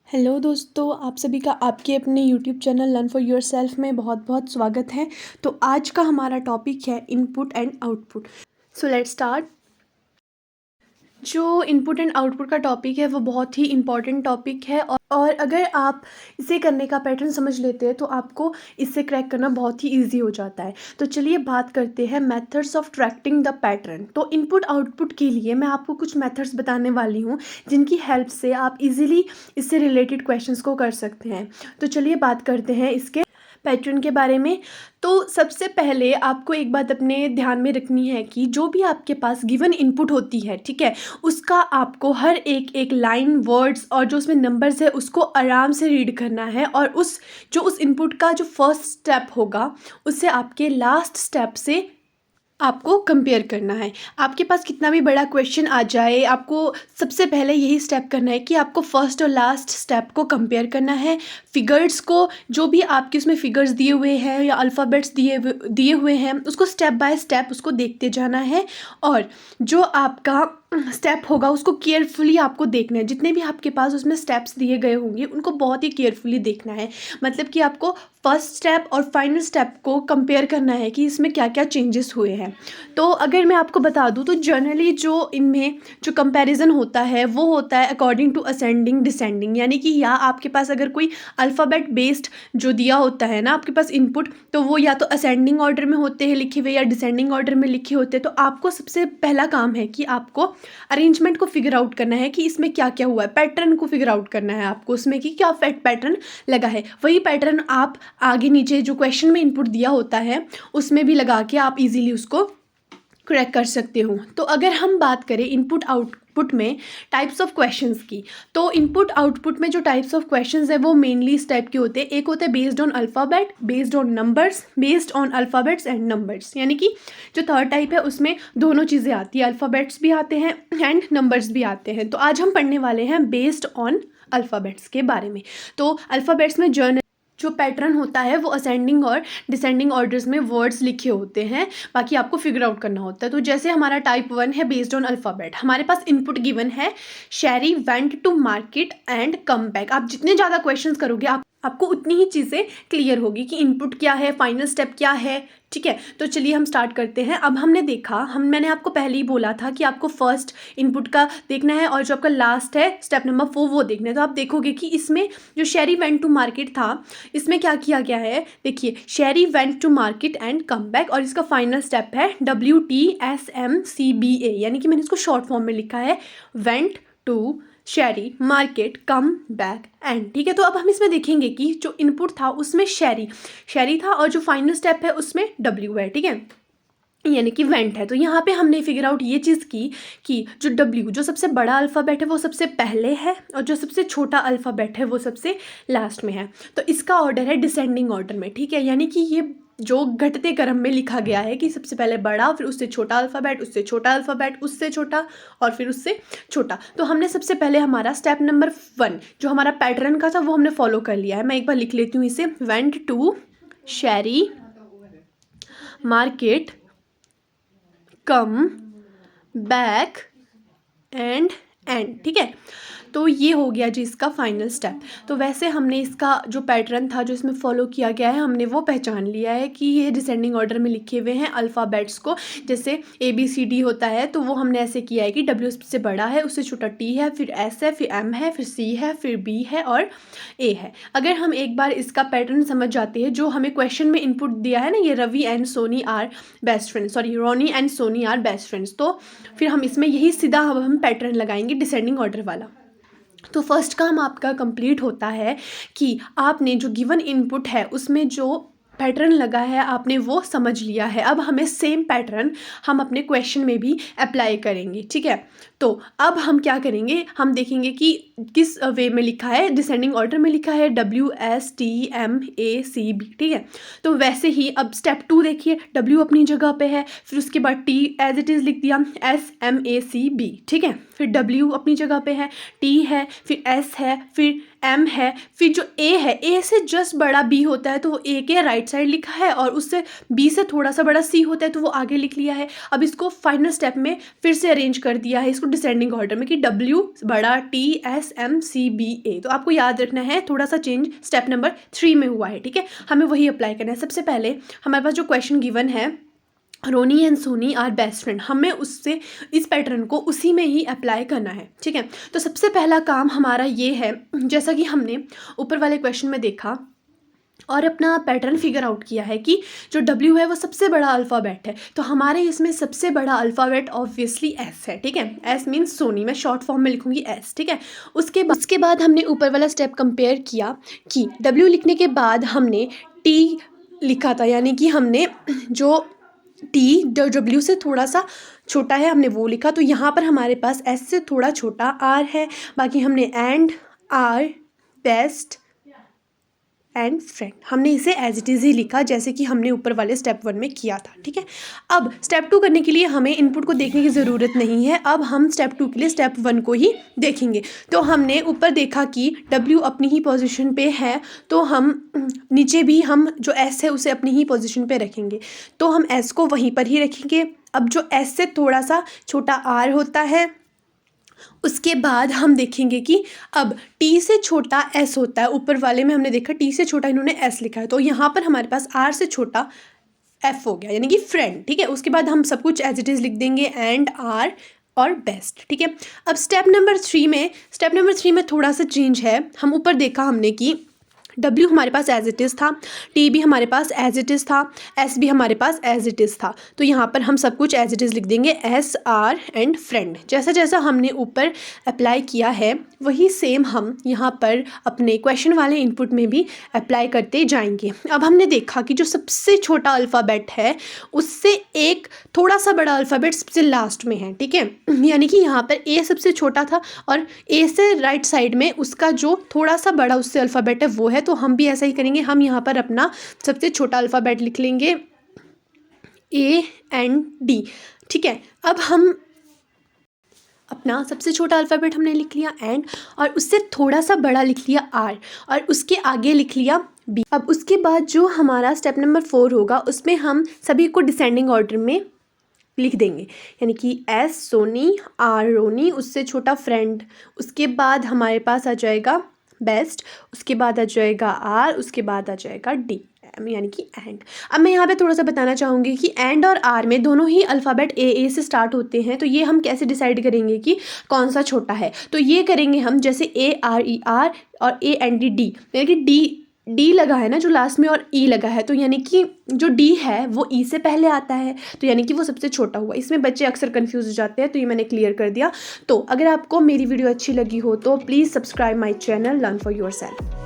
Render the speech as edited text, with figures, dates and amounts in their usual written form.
Hello दोस्तों, आप सभी का आपके अपने YouTube channel learn for yourself में बहुत बहुत स्वागत है। तो आज का हमारा टॉपिक है input and output. So let's start. जो इनपुट एंड आउटपुट का टॉपिक है वो बहुत ही इम्पॉर्टेंट टॉपिक है और अगर आप इसे करने का पैटर्न समझ लेते हैं तो आपको इससे क्रैक करना बहुत ही इजी हो जाता है। तो चलिए बात करते हैं methods of tracking the pattern. तो इनपुट आउटपुट के लिए मैं आपको कुछ मेथड्स बताने वाली हूँ जिनकी हेल्प से आप इजीली इससे रिलेटेड क्वेश्चंस को कर सकते हैं। तो चलिए बात करते हैं इसके पैटर्न के बारे में। तो सबसे पहले आपको एक बात अपने ध्यान में रखनी है कि जो भी आपके पास गिवन इनपुट होती है, ठीक है, उसका आपको हर एक एक लाइन, वर्ड्स और जो उसमें नंबर्स है उसको आराम से रीड करना है और उस इनपुट का जो फर्स्ट स्टेप होगा उससे आपके लास्ट स्टेप से आपको कंपेयर करना है। आपके पास कितना भी बड़ा क्वेश्चन आ जाए, आपको सबसे पहले यही स्टेप करना है कि आपको फर्स्ट और लास्ट स्टेप को कंपेयर करना है। फिगर्स को, जो भी आपके उसमें फिगर्स दिए हुए हैं या अल्फ़ाबेट्स दिए हुए हैं, उसको स्टेप बाय स्टेप उसको देखते जाना है और जो आपका स्टेप होगा उसको केयरफुली आपको देखना है। जितने भी आपके पास उसमें स्टेप्स दिए गए होंगे उनको बहुत ही केयरफुली देखना है। मतलब कि आपको फर्स्ट स्टेप और फाइनल स्टेप को कंपेयर करना है कि इसमें क्या क्या चेंजेस हुए हैं। तो अगर मैं आपको बता दूं तो जनरली जो इनमें जो कंपैरिजन होता है वो होता है अकॉर्डिंग टू असेंडिंग डिसेंडिंग, यानी कि या आपके पास अगर कोई अल्फ़ाबेट बेस्ड जो दिया होता है ना आपके पास इनपुट, तो वो या तो असेंडिंग ऑर्डर में होते हैं लिखे हुए या डिसेंडिंग ऑर्डर में लिखे होते हैं। तो आपको सबसे पहला काम है कि आपको अरेंजमेंट को फिगर आउट करना है कि इसमें क्या क्या हुआ है। पैटर्न को फिगर आउट करना है आपको उसमें कि क्या पैटर्न लगा है। वही पैटर्न आप आगे नीचे जो क्वेश्चन में इनपुट दिया होता है उसमें भी लगा के आप इजीली उसको क्रैक कर सकते हो। तो अगर हम बात करें इनपुट आउटपुट में टाइप्स ऑफ क्वेश्चंस की, तो इनपुट आउटपुट में जो टाइप्स ऑफ क्वेश्चंस है वो मेनली इस टाइप के होते हैं। एक होता है based on alphabet, based on numbers, based on alphabets and numbers, यानी कि जो थर्ड टाइप है उसमें दोनों चीज़ें आती है, अल्फ़ाबेट्स भी आते हैं एंड नंबर्स भी आते हैं। तो आज हम पढ़ने वाले हैं बेस्ड ऑन अल्फ़ाबेट्स के बारे में। तो अल्फ़ाबेट्स में जो पैटर्न होता है वो असेंडिंग और डिसेंडिंग ऑर्डर्स में वर्ड्स लिखे होते हैं, बाकी आपको फिगर आउट करना होता है। तो जैसे हमारा टाइप 1 है बेस्ड ऑन अल्फ़ाबेट, हमारे पास इनपुट गिवन है Sherry went to market and come back. आप जितने ज़्यादा क्वेश्चंस करोगे आपको उतनी ही चीज़ें क्लियर होगी कि इनपुट क्या है, फाइनल स्टेप क्या है, ठीक है। तो चलिए हम स्टार्ट करते हैं। अब हमने देखा, मैंने आपको पहले ही बोला था कि आपको फर्स्ट इनपुट का देखना है और जो आपका लास्ट है स्टेप नंबर 4 वो देखना है। तो आप देखोगे कि इसमें जो शेरी वेंट टू मार्केट था इसमें क्या किया गया है, देखिए Sherry went to market and come back, और इसका फाइनल स्टेप है WTSMCBA, यानी कि मैंने इसको शॉर्ट फॉर्म में लिखा है went to Sheri market come back and, ठीक है। तो अब हम इसमें देखेंगे कि जो इनपुट था उसमें शेरी था और जो फाइनल स्टेप है उसमें W है, ठीक है, यानी कि वेंट है। तो यहाँ पे हमने फिगर आउट ये चीज़ की कि जो W, जो सबसे बड़ा अल्फ़ाबेट है वो सबसे पहले है और जो सबसे छोटा अल्फ़ाबेट है वो सबसे लास्ट में है। तो इसका ऑर्डर है डिसेंडिंग ऑर्डर में, ठीक है, यानी कि ये जो घटते क्रम में लिखा गया है कि सबसे पहले बड़ा, फिर उससे छोटा अल्फ़ाबेट, उससे छोटा अल्फ़ाबेट, उससे छोटा और फिर उससे छोटा। तो हमने सबसे पहले हमारा स्टेप नंबर 1 जो हमारा पैटर्न का था वो हमने फॉलो कर लिया है। मैं एक बार लिख लेती हूँ इसे, went to Sheri market come back and, ठीक है। तो ये हो गया जी इसका फाइनल स्टेप। तो वैसे हमने इसका जो पैटर्न था जो इसमें फॉलो किया गया है हमने वो पहचान लिया है कि ये डिसेंडिंग ऑर्डर में लिखे हुए हैं अल्फ़ाबेट्स को। जैसे ABCD होता है तो वो हमने ऐसे किया है कि W से बड़ा है, उससे छोटा T है, फिर S है, फिर M है, फिर C है, फिर B है और A है। अगर हम एक बार इसका पैटर्न समझ जाते हैं, जो हमें क्वेश्चन में इनपुट दिया है ना, ये Ravi and Soni are best friends, sorry Ronny and Soni are best friends, तो फिर हम इसमें यही सीधा हम पैटर्न लगाएंगे डिसेंडिंग ऑर्डर वाला। तो फर्स्ट काम आपका कंप्लीट होता है कि आपने जो गिवन इनपुट है उसमें जो पैटर्न लगा है आपने वो समझ लिया है। अब हमें सेम पैटर्न हम अपने क्वेश्चन में भी अप्लाई करेंगे, ठीक है। तो अब हम क्या करेंगे, हम देखेंगे कि किस वे में लिखा है, डिसेंडिंग ऑर्डर में लिखा है WSTMACB, ठीक है। तो वैसे ही अब स्टेप 2 देखिए, W अपनी जगह पे है, फिर उसके बाद T एज इट इज़ लिख दिया SMACB, ठीक है। फिर W अपनी जगह पे है, T है, फिर S है, फिर M है, फिर जो A है, A से जस्ट बड़ा B होता है तो वो A के राइट साइड लिखा है, और उससे B से थोड़ा सा बड़ा C होता है तो वो आगे लिख लिया है। अब इसको फाइनल स्टेप में फिर से अरेंज कर दिया है, इसको डिसेंडिंग ऑर्डर में, कि W बड़ा T S M C B A। तो आपको याद रखना है, थोड़ा सा चेंज स्टेप नंबर 3 में हुआ है, ठीक है। हमें वही अप्लाई करना है। सबसे पहले हमारे पास जो क्वेश्चन गिवन है, Ronnie and Soni are best friend, हमें उससे इस पैटर्न को उसी में ही अप्लाई करना है, ठीक है। तो सबसे पहला काम हमारा ये है, जैसा कि हमने ऊपर वाले क्वेश्चन में देखा और अपना पैटर्न फिगर आउट किया है कि जो W है वो सबसे बड़ा अल्फ़ाबेट है, तो हमारे इसमें सबसे बड़ा अल्फ़ाबेट ऑब्वियसली S है, ठीक है। S मीन्स सोनी, मैं शॉर्ट फॉर्म में लिखूंगी S, ठीक है। उसके बाद हमने ऊपर वाला स्टेप कंपेयर किया कि W लिखने के बाद हमने T लिखा था, यानी कि हमने जो T W से थोड़ा सा छोटा है हमने वो लिखा, तो यहाँ पर हमारे पास S से थोड़ा छोटा R है। बाकी हमने and, are, best and friend, हमने इसे एज इट इज़ ही लिखा जैसे कि हमने ऊपर वाले स्टेप 1 में किया था, ठीक है। अब स्टेप 2 करने के लिए हमें इनपुट को देखने की ज़रूरत नहीं है, अब हम स्टेप 2 के लिए स्टेप 1 को ही देखेंगे। तो हमने ऊपर देखा कि W अपनी ही पोजीशन पे है, तो हम नीचे भी हम जो S है उसे अपनी ही पोजीशन पे रखेंगे, तो हम S को वहीं पर ही रखेंगे। अब जो S से थोड़ा सा छोटा R होता है, उसके बाद हम देखेंगे कि अब T से छोटा S होता है, ऊपर वाले में हमने देखा T से छोटा इन्होंने S लिखा है, तो यहाँ पर हमारे पास R से छोटा F हो गया, यानी कि फ्रेंड, ठीक है। उसके बाद हम सब कुछ एज इट इज़ लिख देंगे, एंड, आर और बेस्ट, ठीक है। अब स्टेप नंबर 3 में थोड़ा सा चेंज है। हम ऊपर देखा हमने कि W हमारे पास एज इट इज़ था, T भी हमारे पास एज इट इज़ था, S भी हमारे पास एज इट इज़ था, तो यहाँ पर हम सब कुछ एज इट इज़ लिख देंगे, S, R एंड फ्रेंड। जैसा जैसा हमने ऊपर अप्लाई किया है वही सेम हम यहाँ पर अपने क्वेश्चन वाले इनपुट में भी अप्लाई करते जाएंगे। अब हमने देखा कि जो सबसे छोटा अल्फ़ाबेट है उससे एक थोड़ा सा बड़ा अल्फ़ाबेट सबसे लास्ट में है, ठीक है। यानी कि यहाँ पर A सबसे छोटा था और A से राइट साइड में उसका जो थोड़ा सा बड़ा उससे अल्फ़ाबेट है वो है, तो हम भी ऐसा ही करेंगे। हम यहाँ पर अपना सबसे छोटा अल्फ़ाबेट लिख लेंगे, A एंड D, ठीक है। अब हम अपना सबसे छोटा अल्फ़ाबेट हमने लिख लिया एंड, और उससे थोड़ा सा बड़ा लिख लिया R, और उसके आगे लिख लिया B। अब उसके बाद जो हमारा स्टेप नंबर 4 होगा उसमें हम सभी को डिसेंडिंग ऑर्डर में लिख देंगे, यानी कि S सोनी, R रोनी, उससे छोटा फ्रेंड, उसके बाद हमारे पास आ जाएगा बेस्ट, उसके बाद आ जाएगा R, उसके बाद आ जाएगा D, यानी कि एंड। अब मैं यहाँ पे थोड़ा सा बताना चाहूँगी कि एंड और आर में दोनों ही अल्फ़ाबेट ए से स्टार्ट होते हैं, तो ये हम कैसे डिसाइड करेंगे कि कौन सा छोटा है। तो ये करेंगे हम, जैसे ARER और AND D, यानी कि डी लगा है ना जो लास्ट में और ई लगा है, तो यानी कि जो डी है वो ई से पहले आता है, तो यानी कि वो सबसे छोटा हुआ। इसमें बच्चे अक्सर कंफ्यूज हो जाते हैं, तो ये मैंने क्लियर कर दिया। तो अगर आपको मेरी वीडियो अच्छी लगी हो तो please subscribe my channel learn for yourself.